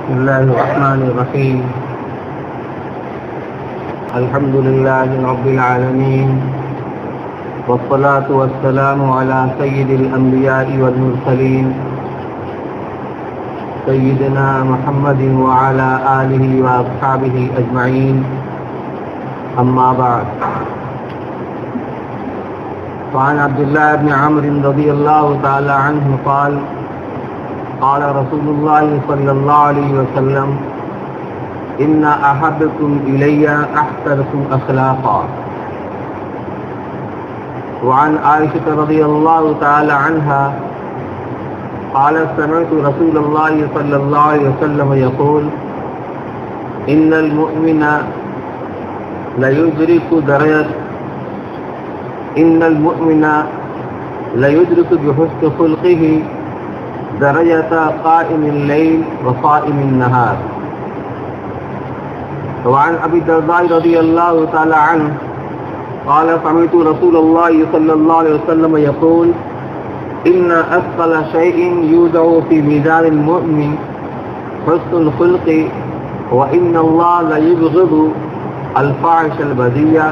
بسم الله الرحمن الرحيم. الحمد لله رب العالمين، والصلاة والسلام على سيد الأنبياء والمرسلين سيدنا محمد وعلى آله وأصحابه أجمعين. أما بعد، فعن عبد الله بن عمرو رضي الله تعالى عنه قال: قال رسول الله صلى الله عليه وسلم: إن أحبكم إلي أحسنكم أخلاقا. وعن عائشة رضي الله تعالى عنها قال: سمعت رسول الله صلى الله عليه وسلم يقول: إن المؤمن ليدرك بحسن خلقه درجة قائم الليل وصائم النهار. وعن أبي الدرداء رضي الله تعالى عنه قال: سمعت رسول الله صلى الله عليه وسلم يقول: إن أثقل شيء يوضع في ميزان المؤمن حسن الخلق، وإن الله ليبغض الفاحش البذيء،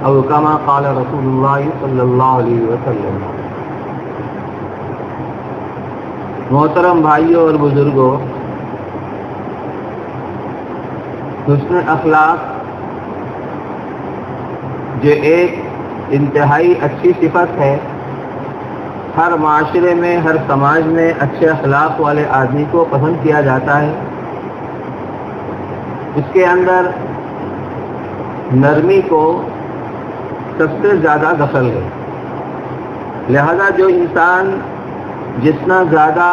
أو كما قال رسول الله صلی اللہ علیہ وسلم. محترم بھائیوں اور بزرگوں، حسن اخلاق جو ایک انتہائی اچھی صفت ہے، ہر معاشرے میں، ہر سماج میں اچھے اخلاق والے آدمی کو پسند کیا جاتا ہے. اس کے اندر نرمی کو سب سے زیادہ دخل ہے. لہذا جو انسان جتنا زیادہ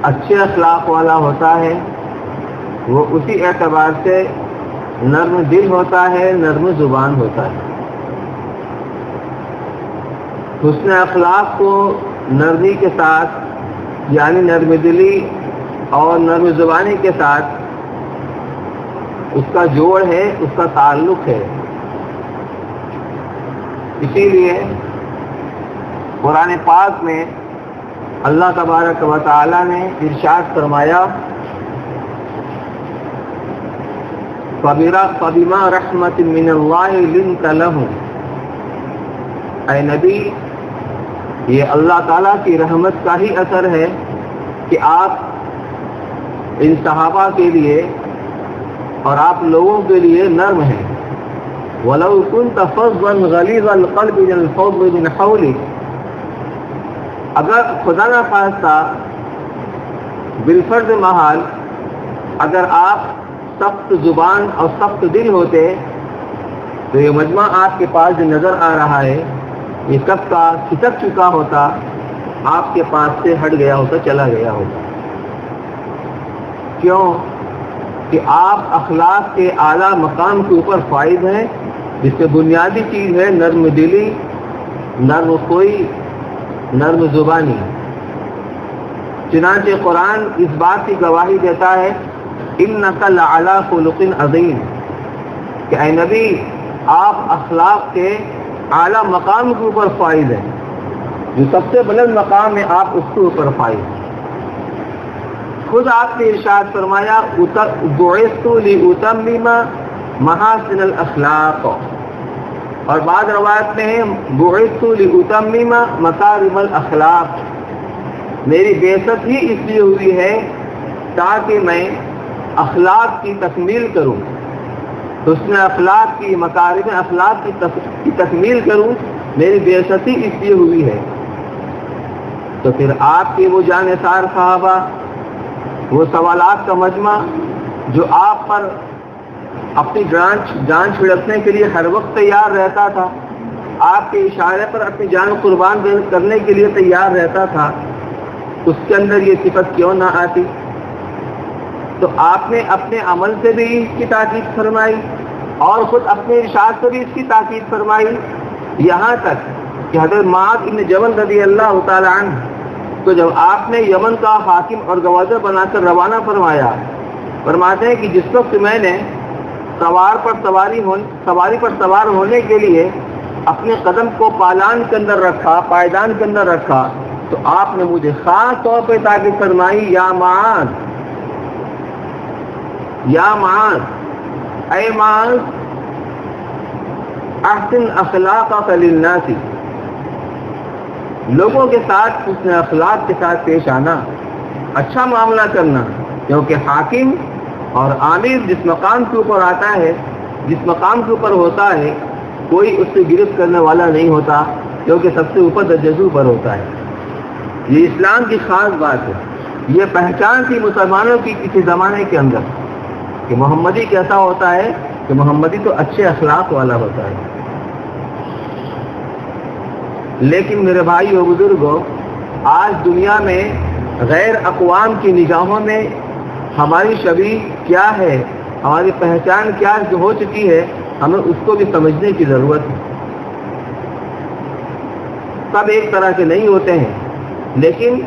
اچھے اخلاق والا ہوتا ہے، وہ اسی اعتبار سے نرم دل ہوتا ہے، نرم زبان ہوتا ہے. حسن اخلاق کو نرمی کے ساتھ، یعنی نرم دلی اور نرم زبانی کے ساتھ اس کا جوڑ ہے، اس کا تعلق ہے. اسی لیے قرآن پاک میں اللہ تبارک و تعالی نے ارشاد فرمایا: فَبِمَا رَحْمَةٍ مِّنَ اللَّهِ لِنْتَ لَهُمْ. اے نبی، یہ اللہ تعالیٰ کی رحمت کا ہی اثر ہے کہ آپ ان صحابہ کے لیے اور آپ لوگوں کے لیے نرم ہیں. وَلَوْ كُنْتَ فَظًّا غَلِيظَ الْقَلْبِ لَانفَضُّوا مِنْ حَوْلِكَ. اگر خدا نہ خواستہ بالفرض محال اگر آپ سخت زبان اور سخت دل ہوتے تو یہ مجمع آپ کے پاس جو نظر آ رہا ہے یہ سب کا کھسک چکا ہوتا، آپ کے پاس سے ہٹ گیا ہوتا، چلا گیا ہوتا. کیوں؟ کہ آپ اخلاق کے اعلیٰ مقام کے اوپر فائز ہیں، جس سے بنیادی چیز ہے نرم دلی، نرم خوئی، نرم زبانی. چنانچہ قرآن اس بات کی گواہی دیتا ہے: اِنَّكَ لَعَلَىٰ خُلُقٍ عَظِيمٍ، کہ اے نبی آپ اخلاق کے اعلیٰ مقام کے اوپر فائز ہیں. جو سب سے بلند مقام ہے آپ اس کے اوپر فائز ہیں. خود آپ نے ارشاد فرمایا: بُعِثْتُ لِأُتَمِّمَ مَحَاسِنَ الْأَخْلَاقِ. اور بعض روایت میں ہے: بُعِثْتُ لِأُتَمِّمَ مَكَارِمَ الْأَخْلَاقِ. میری بعثت ہی اس لیے ہوئی ہے تاکہ میں اخلاق کی تکمیل کروں، حسن اخلاق کی، مکارم اخلاق کی تکمیل کروں. میری بعثت ہی اس لیے ہوئی ہے. تو پھر آپ کے وہ جانثار صحابہ، وہ سوالات کا مجمع جو آپ پر اپنی جان چھڑکنے کے لیے ہر وقت تیار رہتا تھا، آپ کے اشارے پر اپنی جان قربان کرنے کے لیے تیار رہتا تھا، اس کے اندر یہ صفت کیوں نہ آتی؟ تو آپ نے اپنے عمل سے بھی اس کی تاکید فرمائی اور خود اپنے ارشاد سے بھی اس کی تاکید فرمائی، یہاں تک کہ حضرت معاذ بن جبل رضی اللہ تعالی عنہ تو جب آپ نے یمن کا حاکم اور گورنر بنا کر روانہ فرمایا، فرماتے ہیں کہ جس وقت میں نے سواری پر سوار ہونے کے لیے اپنے قدم کو پالان کے اندر رکھا، پائیدان کے اندر رکھا، تو آپ نے مجھے خاص طور پہ تاکید فرمائی: یا معاذ، یا معاذ، اے معاذ، احسن اخلاقک للناس، لوگوں کے ساتھ حسن اخلاق کے ساتھ پیش آنا، اچھا معاملہ کرنا، کیونکہ حاکم اور عامر جس مقام کے اوپر آتا ہے، جس مقام کے اوپر ہوتا ہے، کوئی اس سے گرفت کرنے والا نہیں ہوتا، کیونکہ سب سے اوپر درجے پر ہوتا ہے۔ یہ اسلام کی خاص بات ہے، یہ پہچان تھی مسلمانوں کی کسی زمانے کے اندر کہ محمدی کیسا ہوتا ہے، کہ محمدی تو اچھے اخلاق والا ہوتا ہے۔ لیکن میرے بھائی و بزرگوں، آج دنیا میں غیر اقوام کی نگاہوں میں ہماری شبیہ کیا ہے، ہماری پہچان کیا ہو چکی ہے، ہمیں اس کو بھی سمجھنے کی ضرورت ہے۔ سب ایک طرح کے نہیں ہوتے ہیں، لیکن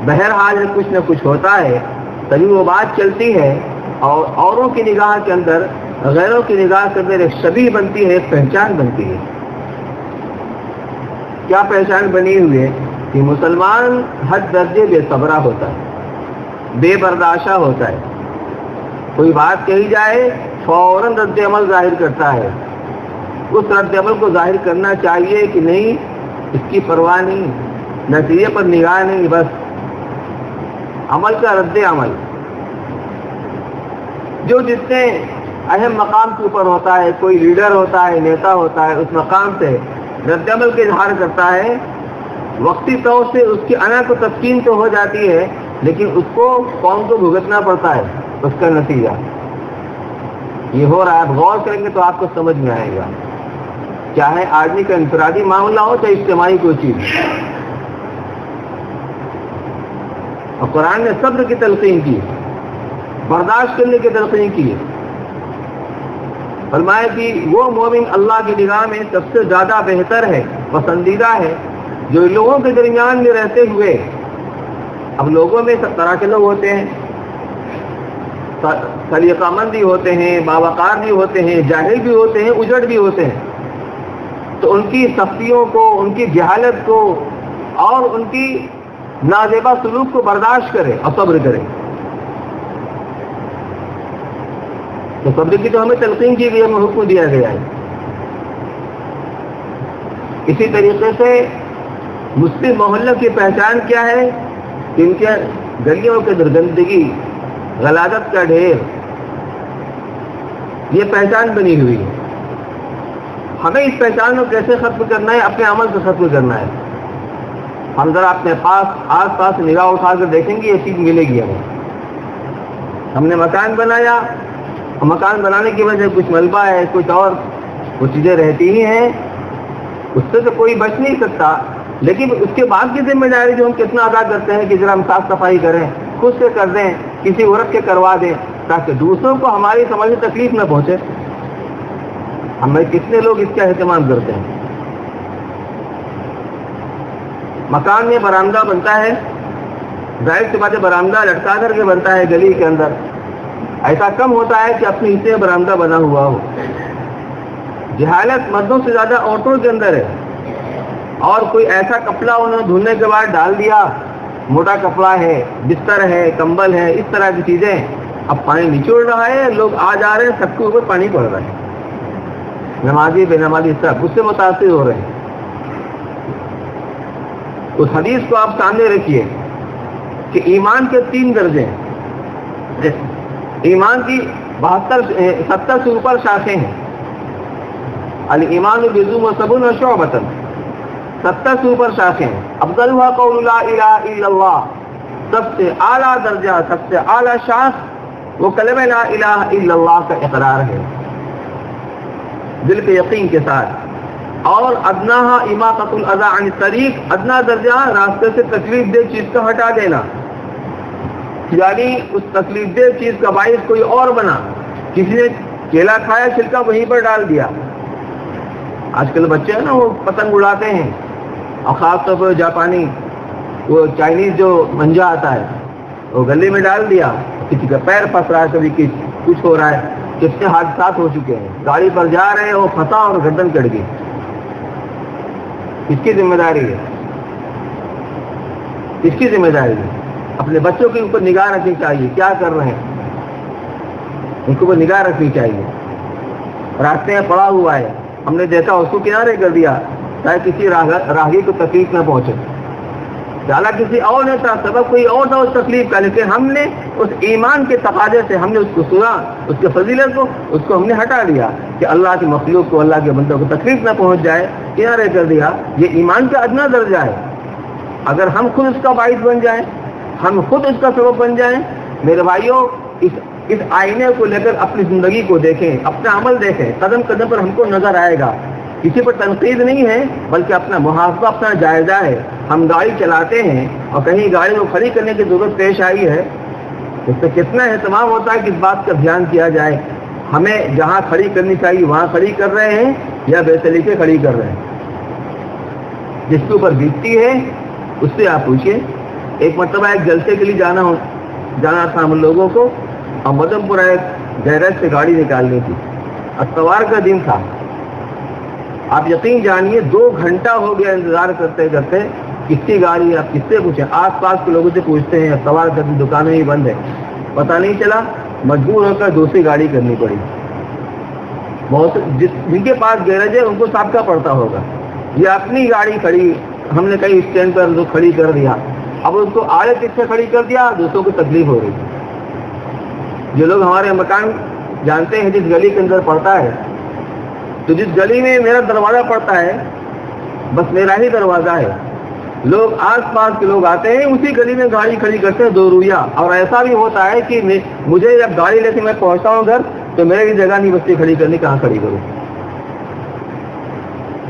بہرحال کچھ نہ کچھ ہوتا ہے، تبھی وہ بات چلتی ہے، اور اوروں کی نگاہ کے اندر، غیروں کی نگاہ کے اندر ایک شبیہ بنتی ہے، ایک پہچان بنتی ہے۔ کیا پہچان بنی ہوئی ہے کہ مسلمان حد درجے بے صبرہ ہوتا ہے، بے برداشتہ ہوتا ہے، کوئی بات کہی جائے فوراً رد عمل ظاہر کرتا ہے۔ اس رد عمل کو ظاہر کرنا چاہیے کہ نہیں، اس کی پرواہ نہیں، نتیجے پر نگاہ نہیں، بس عمل کا رد عمل۔ جو جتنے اہم مقام کے اوپر ہوتا ہے، کوئی لیڈر ہوتا ہے، نیتا ہوتا ہے، اس مقام سے رد عمل کا اظہار کرتا ہے، وقتی طور سے اس کی انا کو تسکین تو ہو جاتی ہے، لیکن اس کو قوم کو بھگتنا پڑتا ہے اس کا نتیجہ۔ یہ ہو رہا ہے، آپ غور کریں گے تو آپ کو سمجھ میں آئے گا، چاہے آدمی کا انفرادی معاملہ ہو چاہے اجتماعی کوئی چیز۔ اور قرآن نے صبر کی تلقین کی، برداشت کرنے کی تلقین کی، فرمایا کہ وہ مومن اللہ کی نگاہ میں سب سے زیادہ بہتر ہے، پسندیدہ ہے، جو لوگوں کے درمیان میں رہتے ہوئے، اب لوگوں میں سب طرح کے لوگ ہوتے ہیں، سلیقہ مند بھی ہوتے ہیں، باوقار بھی ہوتے ہیں، جاہل بھی ہوتے ہیں، اجڑ بھی ہوتے ہیں، تو ان کی سختیوں کو، ان کی جہالت کو اور ان کی نازیبا سلوک کو برداشت کرے اور صبر کرے۔ تو صبر کی تو ہمیں تلقین کی گئی، ہمیں حکم دیا گیا ہے۔ اسی طریقے سے مسلم محلوں کی پہچان کیا ہے کہ ان کے گلیوں کے اندر گندگی، غلاظت کا ڈھیر، یہ پہچان بنی ہوئی ہے۔ ہمیں اس پہچان کو کیسے ختم کرنا ہے؟ اپنے عمل سے ختم کرنا ہے۔ ہم ذرا اپنے پاس آس پاس نگاہ اٹھا کر دیکھیں گے، یہ چیز ملے گی ہمیں۔ ہم نے مکان بنایا، اور مکان بنانے کی وجہ سے کچھ ملبہ ہے، کچھ اور وہ چیزیں رہتی ہی ہیں، اس سے تو کوئی بچ نہیں سکتا، لیکن اس کے بعد کی ذمہ داری جو ہم کتنا ادا کرتے ہیں کہ ذرا ہم صاف صفائی کریں، خود سے کر دیں، کسی عورت کے کروا دیں، تاکہ دوسروں کو ہماری سمجھ میں تکلیف نہ پہنچے۔ ہمیں کتنے لوگ اس کا اہتمام کرتے ہیں؟ مکان میں برآمدہ بنتا ہے، ظاہر سی بات ہے برآمدہ لٹکا کر کے بنتا ہے گلی کے اندر، ایسا کم ہوتا ہے کہ اپنے حصے برآمدہ بنا ہوا ہو۔ جہالت مردوں سے زیادہ عورتوں کے اندر ہے، اور کوئی ایسا کپڑا انہوں نے دھلنے کے بعد ڈال دیا، موٹا کپڑا ہے، بستر ہے، کمبل ہے، اس طرح کی چیزیں، اب پانی نچوڑ رہا ہے، لوگ آ جا رہے ہیں، سب کے اوپر پانی پڑ رہا ہے، نمازی بے نمازی سب اس سے متاثر ہو رہے ہیں۔ اس حدیث کو آپ سامنے رکھیے کہ ایمان کے 3 درجے ہیں، ایمان کی 70 سے اوپر شاخیں ہیں۔ الایمان بضع و شعبۃ، 70 سے اوپر شاخیں ہیں۔ افضلها قول لا الہ الا اللہ، سب سے اعلیٰ درجہ، سب سے اعلیٰ شاخ وہ کلمہ لا الہ الا اللہ کا اقرار ہے، دل کے یقین کے ساتھ۔ اور ادناہا اماطۃ الاذی عن الطریق، ادنا درجہ راستے سے تکلیف دہ چیز کا ہٹا دینا، یعنی اس تکلیف دہ چیز کا باعث کوئی اور بنا، کسی نے کیلا کھایا، چھلکا وہیں پر ڈال دیا۔ آج کل بچے ہیں نا، وہ پتنگ اڑاتے ہیں، اور خاص طور پر جاپانی، وہ چائنیز جو منجا آتا ہے، وہ گلے میں ڈال دیا، کسی کا پیر پھنس رہا ہے، کبھی کچھ ہو رہا ہے، کتنے حادثات ہو چکے ہیں، گاڑی پر جا رہے ہیں، وہ پھنسا اور گردن کٹ گئی۔ کس کی ذمہ داری ہے؟ کس کی ذمہ داری ہے؟ اپنے بچوں کے اوپر نگاہ رکھنی چاہیے، کیا کر رہے ہیں۔ ان کو نگاہ رکھنی چاہیے. راستے میں پڑا ہوا ہے, ہم نے دیکھا اس کو کنارے کر دیا تاکہ کسی راہگیر کو تکلیف نہ پہنچے. حالانکہ کسی اور نے تھا, سبب کوئی اور تھا اس تکلیف کا, لیکن ہم نے اس ایمان کے تقاضے سے ہم نے اس کو سنا, اس کے فضیلت کو, اس کو ہم نے ہٹا دیا کہ اللہ کی مخلوق کو, اللہ کے بندوں کو تکلیف نہ پہنچ جائے, کنارے کر دیا. یہ ایمان کا ادنا درجہ ہے. اگر ہم خود اس کا باعث بن جائیں, ہم خود اس کا سبب بن جائیں, میرے بھائیوں اس آئینے کو لے کر اپنی زندگی کو دیکھیں, اپنا عمل دیکھیں, قدم قدم پر ہم کو نظر آئے گا. کسی پر تنقید نہیں ہے بلکہ اپنا محاسبہ, اپنا جائزہ ہے. ہم گاڑی چلاتے ہیں اور کہیں گاڑی کو کھڑی کرنے کی ضرورت پیش آئی ہے, اس سے کتنا اہتمام ہوتا ہے کہ اس بات کا دھیان کیا جائے ہمیں جہاں کھڑی کرنی چاہیے وہاں کھڑی کر رہے ہیں یا بے سلیقے کھڑی کر رہے ہیں. جس کے اوپر بیتتی ہے اس سے آپ پوچھیں. ایک مرتبہ ایک جلسے کے لیے جانا تھا ہم لوگوں کو, اور مدم پورہ ایک گیرج سے گاڑی نکالنی تھی. اتوار کا دن تھا. آپ یقین جانیے 2 گھنٹہ ہو گیا انتظار کرتے کرتے. کس کی گاڑی ہے, آپ کس سے پوچھیں, آس پاس کے لوگوں سے پوچھتے ہیں. اتوار کا دن دکانیں ہی بند ہے, پتہ نہیں چلا, مجبور ہو کر دوسری گاڑی کرنی پڑی. بہت جن کے پاس گیرج ہے ان کو سابقہ پڑتا ہوگا. یہ اپنی گاڑی کھڑی ہم نے کہیں اسٹینڈ پر کھڑی کر دیا, اب اس کو آڑے پیچھے کھڑی کر دیا, دوسروں کو تکلیف ہو رہی. جو لوگ ہمارے مکان جانتے ہیں جس گلی کے اندر پڑتا ہے, تو جس گلی میں میرا دروازہ پڑتا ہے بس میرا ہی دروازہ ہے. لوگ آس پاس کے لوگ آتے ہیں اسی گلی میں گاڑی کھڑی کرتے ہیں 2 رویہ. اور ایسا بھی ہوتا ہے کہ مجھے جب گاڑی لے کے میں پہنچتا ہوں گھر تو میرے کی جگہ نہیں بچتی کھڑی کرنے, کہاں کھڑی کروں.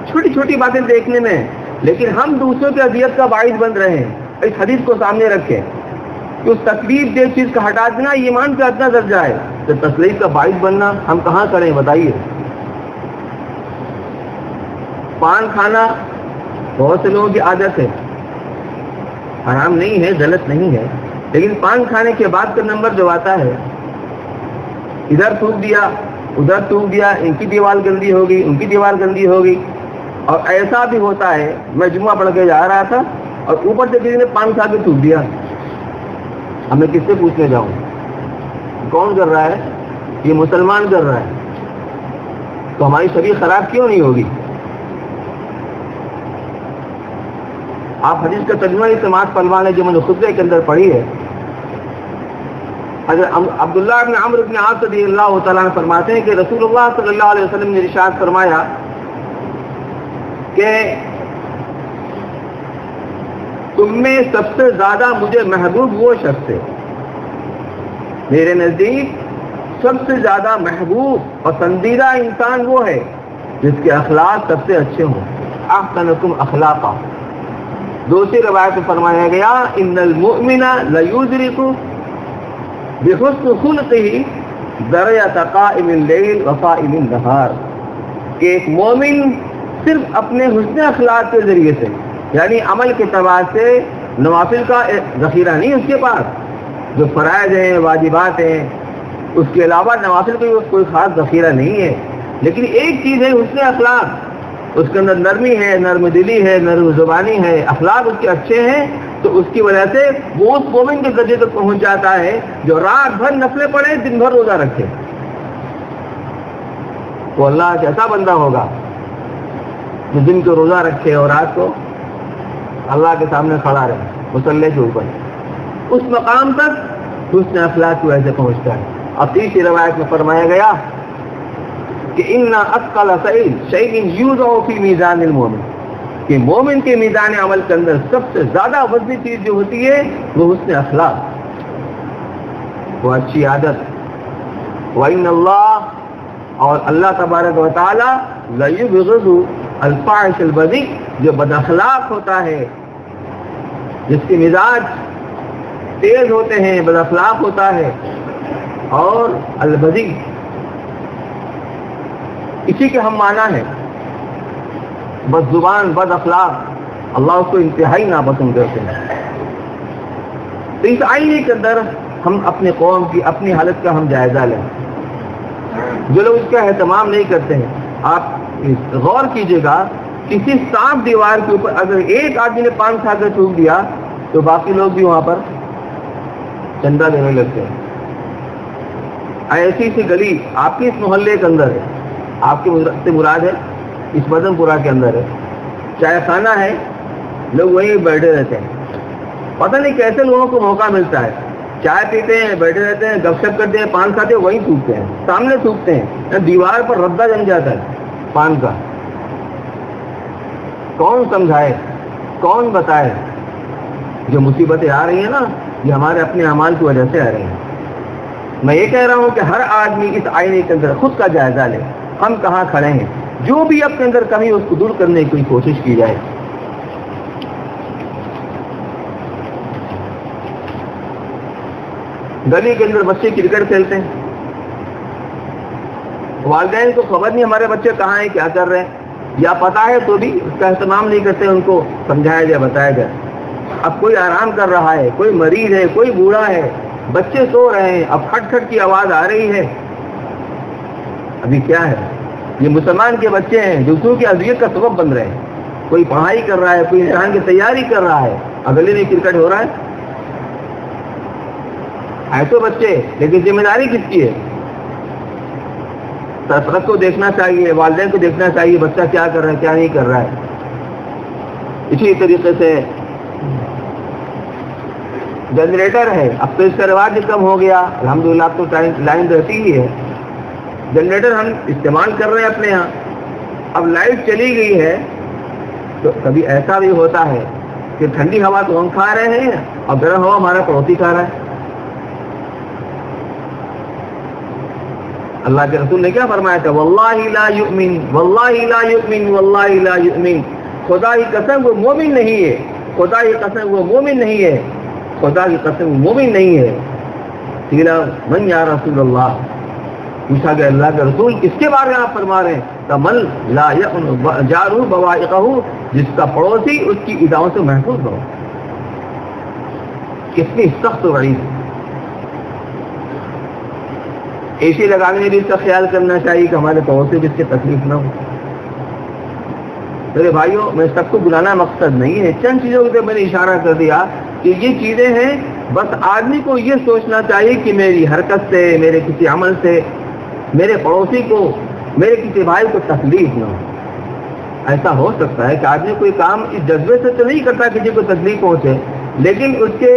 چھوٹی چھوٹی باتیں دیکھنے میں, لیکن ہم دوسروں کی اذیت کا باعث بن رہے ہیں. اس حدیث کو سامنے رکھیں کہ اس تکلیف دہ چیز کا ہٹا دینا ایمان کا اتنا درجہ ہے, تو تکلیف کا باعث بننا ہم کہاں کریں بتائیے. پان کھانا بہت سے لوگوں کی عادت ہے, حرام نہیں ہے, غلط نہیں ہے, لیکن پان کھانے کے بعد کا نمبر جو آتا ہے, ادھر تھوک دیا ادھر تھوک دیا, ان کی دیوار گندی ہوگی ان کی دیوار گندی ہوگی. اور ایسا بھی ہوتا ہے, میں جمعہ پڑھ کے جا رہا تھا اور اوپر سے کسی نے پان کھا کے تھوک دیا. اب میں کس سے پوچھنے جاؤں, کون کر رہا ہے؟ یہ مسلمان کر رہا ہے, تو ہماری شریعت خراب کیوں نہیں ہوگی؟ آپ حدیث کا ترجمہ ہی سماعت فرما لیں جو میں نے خطبے کے اندر پڑھی ہے. حضرت عبداللہ بن عمرو بن عاص رضی اللہ تعالیٰ عنہ فرماتے ہیں کہ رسول اللہ صلی اللہ علیہ وسلم نے ارشاد فرمایا کہ تم میں سب سے زیادہ مجھے محبوب وہ شخص ہے, میرے نزدیک سب سے زیادہ محبوب پسندیدہ انسان وہ ہے جس کے اخلاق سب سے اچھے ہوں. احسنکم اخلاقا. دوسری روایت میں فرمایا گیا ان المؤمن لیدرک بحسن خلقہ درجۃ قائم اللیل وقائم النہار, کہ ایک مومن صرف اپنے حسن اخلاق کے ذریعے سے, یعنی عمل کے اعتبار سے, نوافل کا ذخیرہ نہیں اس کے پاس, جو فرائض ہیں واجبات ہیں اس کے علاوہ نوافل کا کوئی خاص ذخیرہ نہیں ہے, لیکن ایک چیز ہے حسن اخلاق, اس کے اندر نرمی ہے, نرم دلی ہے, نرم زبانی ہے, اخلاق اس کے اچھے ہیں, تو اس کی وجہ سے وہ اس مومن کے درجے تک پہنچ جاتا ہے جو رات بھر نفلیں پڑھے دن بھر روزہ رکھے. تو اللہ کیسا بندہ ہوگا جو دن کو روزہ رکھے اور رات کو اللہ کے سامنے کھڑا رہے مصلی کے اوپر. اس مقام تک حسن اخلاق کی وجہ سے پہنچتا ہے. اور تیسری روایت میں فرمایا گیا کہ ان اثقل شیء یوضع فی میزان المؤمن, کہ مومن کے میزان عمل کے اندر سب سے زیادہ وزنی چیز جو ہوتی ہے وہ حسن اخلاق, وہ اچھی عادت. وَإِنَّ اللَّهَ, اور اللہ تبارک و تعالی لَيُبْغِضُ الْفَاحِشَ الْبَذِيءَ, جو بد اخلاق ہوتا ہے, جس کے مزاج تیز ہوتے ہیں, بد اخلاق ہوتا ہے. اور البذیء اسی کے ہم معنی ہے, بد زبان, بد اخلاق, اللہ اس کو انتہائی ناپسند کرتے ہیں. تو اس آئینے کے اندر ہم اپنے قوم کی اپنی حالت کا ہم جائزہ لیں. جو لوگ اس کا اہتمام نہیں کرتے ہیں, آپ غور کیجئے گا, کسی صاف دیوار کے اوپر اگر ایک آدمی نے پان کھا کر تھوک دیا تو باقی لوگ بھی وہاں پر چندہ دینے لگتے ہیں. ایسی سی گلی آپ کے اس محلے کے اندر ہے، آپ کے سے مراد ہے اس مدن پورہ کے اندر ہے، چائے خانہ ہے، لوگ وہیں بیٹھے رہتے ہیں، پتہ نہیں کیسے لوگوں کو موقع ملتا ہے، چائے پیتے ہیں، بیٹھے رہتے ہیں، گپ شپ کرتے ہیں، پان کھاتے ہیں، وہیں تھوکتے ہیں، سامنے تھوکتے ہیں، دیوار پر ردا جم جاتا ہے پان کا۔ کون سمجھائے، کون بتائے؟ جو مصیبتیں آ رہی ہیں نا، یہ ہمارے اپنے اعمال کی وجہ سے آ رہی ہیں۔ میں یہ کہہ رہا ہوں کہ ہر آدمی اس آئینے کے اندر خود کا جائزہ لے، ہم کہاں کھڑے ہیں، جو بھی اپنے اندر کمی اس کو دور کرنے کی کوشش کی جائے۔ گلی کے اندر بچے کرکٹ کھیلتے ہیں، والدین کو خبر نہیں ہمارے بچے کہاں ہیں، کیا کر رہے ہیں، یا پتہ ہے تو بھی اس کا اہتمام نہیں کرتے، ان کو سمجھایا جائے، بتایا جائے۔ اب کوئی آرام کر رہا ہے، کوئی مریض ہے، کوئی بوڑھا ہے، بچے سو رہے ہیں، اب کھٹ کھٹ کی آواز آ رہی ہے، ابھی کیا ہے؟ یہ مسلمان کے بچے ہیں، دوسروں کی اذیت کا سبب بن رہے ہیں۔ کوئی پڑھائی کر رہا ہے، کوئی امتحان کی تیاری کر رہا ہے، گلی میں کرکٹ ہو رہا ہے، ایسے بچے، لیکن ذمہ داری کس کی ہے؟ سرپرست کو دیکھنا چاہیے، والدین کو دیکھنا چاہیے بچہ کیا کر رہا ہے، کیا نہیں کر رہا ہے۔ اسی طریقے سے جنریٹر ہے، اب تو اس کا رواج کم ہو گیا، الحمدللہ اب تو لائن رہتی ہی ہے، جنریٹر ہم استعمال کر رہے ہیں اپنے ہاں، اب لائٹ چلی گئی ہے تو کبھی ایسا بھی ہوتا ہے کہ ٹھنڈی ہوا تو ہم کھا رہے ہیں اور گرم ہوا ہمارا پڑوسی کھا رہا ہے۔ اللہ کے رسول نے کیا فرمایا تھا؟ واللہ لا یؤمن، واللہ لا یؤمن، واللہ لا یؤمن، خدا کی قسم وہ مومن نہیں ہے، خدا کی قسم وہ مومن نہیں ہے، خدا کی قسم وہ مومن نہیں ہے۔ قیل من یا رسول اللہ، پوچھا گیا اللہ کے رسول کس کے بارے میں آپ فرما رہے ہیں؟ کہ من لا یأمن جارہ بوائقہ، جس کا پڑوسی اس کی ایذاؤں سے محفوظ ہو۔ کتنی سخت وعید۔ اے سی لگانے میں بھی اس کا خیال کرنا چاہیے کہ ہمارے پڑوسی بھی اس کی تکلیف نہ ہو۔ میرے بھائیوں، میں سب کو بلانا مقصد نہیں ہے، چند چیزوں کے میں نے اشارہ کر دیا کہ یہ چیزیں ہیں، بس آدمی کو یہ سوچنا چاہیے کہ میری حرکت سے، میرے کسی عمل سے میرے پڑوسی کو، میرے کسی بھائی کو تکلیف نہ ہو۔ ایسا ہو سکتا ہے کہ آدمی کوئی کام اس جذبے سے تو نہیں کرتا کسی کو تکلیف پہنچے، لیکن اس کے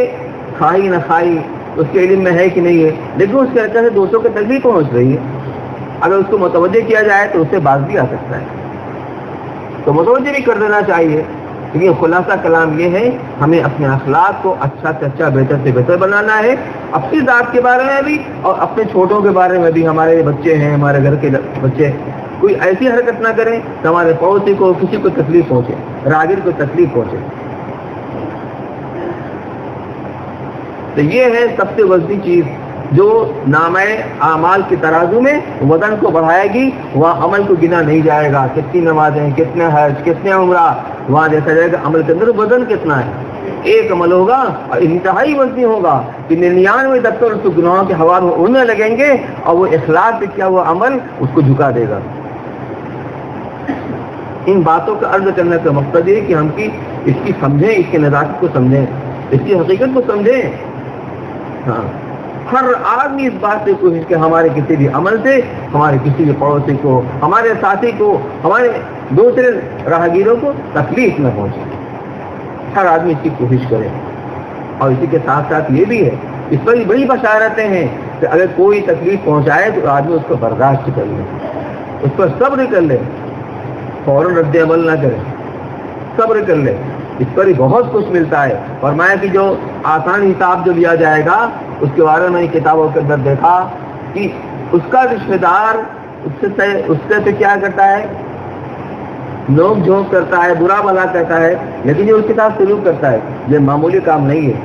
کھائی نہ کھائی، اس کے علم میں ہے کہ نہیں ہے، لیکن اس کے حرکت سے دوستوں کو تکلیف پہنچ رہی ہے، اگر اس کو متوجہ کیا جائے تو اس سے باز بھی آ سکتا ہے، تو متوجہ بھی کر دینا چاہیے۔ لیکن خلاصہ کلام یہ ہے، ہمیں اپنے اخلاق کو اچھا سے اچھا، بہتر سے بہتر بنانا ہے، اپنی ذات کے بارے میں بھی اور اپنے چھوٹوں کے بارے میں بھی۔ ہمارے بچے ہیں، ہمارے گھر کے بچے، کوئی ایسی حرکت نہ کریں کہ ہمارے پڑوسی کو، کسی کو تکلیف پہنچے، راہگیر کو تکلیف پہنچے۔ تو یہ ہے سب سے وسیع چیز جو نامہ اعمال کے ترازو میں وزن کو بڑھائے گی، وہاں عمل کو گنا نہیں جائے گا، کتنی نمازیں، کتنے حج، کتنے عمرہ، وہاں دیکھا جائے گا عمل کے اندر وزن کتنا ہے۔ ایک عمل ہوگا اور انتہائی وزنی ہوگا کہ 99 دفتر اس کو گناہوں کے ہوا میں اڑنے لگیں گے، اور وہ اخلاص سے کیا ہوا عمل اس کو جھکا دے گا۔ ان باتوں کا عرض کرنے کا مقصد یہ کہ ہم اس کی سمجھیں، اس کے نزاکت کو سمجھیں، اس کی حقیقت کو سمجھیں۔ ہاں، ہر آدمی اس بات سے کوشش کہ ہمارے کسی بھی عمل سے ہمارے کسی بھی پڑوسی کو، ہمارے ساتھی کو، ہمارے دوسرے راہگیروں کو تکلیف نہ پہنچے، ہر آدمی اس کی کوشش کرے۔ اور اسی کے ساتھ ساتھ یہ بھی ہے، اس پر بھی بڑی بشارتیں ہیں کہ اگر کوئی تکلیف پہنچائے تو آدمی اس کو برداشت کر لے، اس پر صبر کر لے، فوراً رد عمل نہ کرے، صبر کر لے، اس پر ہی بہت کچھ ملتا ہے۔ فرمایا کہ جو آسان حساب جو لیا جائے گا، اس کے بارے میں کتابوں کے اندر دیکھا کہ اس کا رشتہ دار اس سے کیا کرتا ہے، نوک جھونک کرتا ہے، برا بھلا کرتا ہے، لیکن جو اس کے ساتھ سلوک کرتا ہے یہ معمولی کام نہیں ہے۔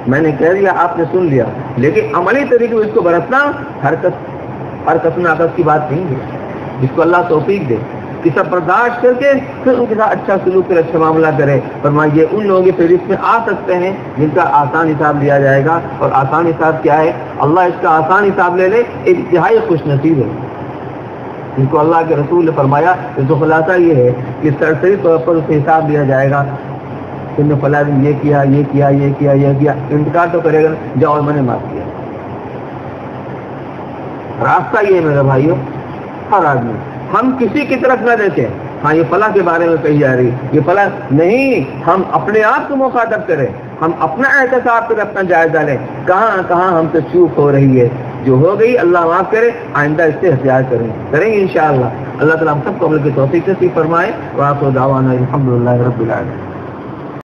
میں نے کہہ دیا، آپ نے سن لیا، لیکن عملی طریقے میں اس کو برتنا ہر کس ناقص کی بات نہیں ہے۔ جس کو اللہ توفیق دے کہ سب برداشت کر کے پھر ان کے ساتھ اچھا سلوک کرے، اچھا معاملہ کرے۔ فرمائیے ان لوگوں کی فہرست میں آ سکتے ہیں جن کا آسان حساب لیا جائے گا، اور آسان حساب کیا ہے؟ اللہ اس کا آسان حساب لے لے، ایک انتہائی خوش نصیب ہے جن کو اللہ کے رسول نے فرمایا۔ اس کا خلاصہ یہ ہے کہ سرسری طور پر اس سے حساب لیا جائے گا، تم نے فلاں دن یہ کیا، یہ کیا، یہ کیا، یہ کیا، انتقال تو کرے گا، جاؤ میں نے معاف کیا۔ راستہ یہ ہے میرے بھائیوں، ہر آدمی، ہم کسی کی طرف نہ دیکھیں ہاں یہ فلاں کے بارے میں کہی جا رہی یہ فلاں نہیں، ہم اپنے آپ کو مخاطب کریں، ہم اپنا احتساب کریں، اپنا جائزہ لیں کہاں کہاں ہم سے چوک ہو رہی ہے، جو ہو گئی اللہ معاف کرے، آئندہ اس سے احتیاط کریں گے انشاءاللہ۔ اللہ تعالیٰ ہم سب کو عمل کی توفیق نصیب فرمائے۔ وآخر دعوانا الحمدللہ رب العالمین۔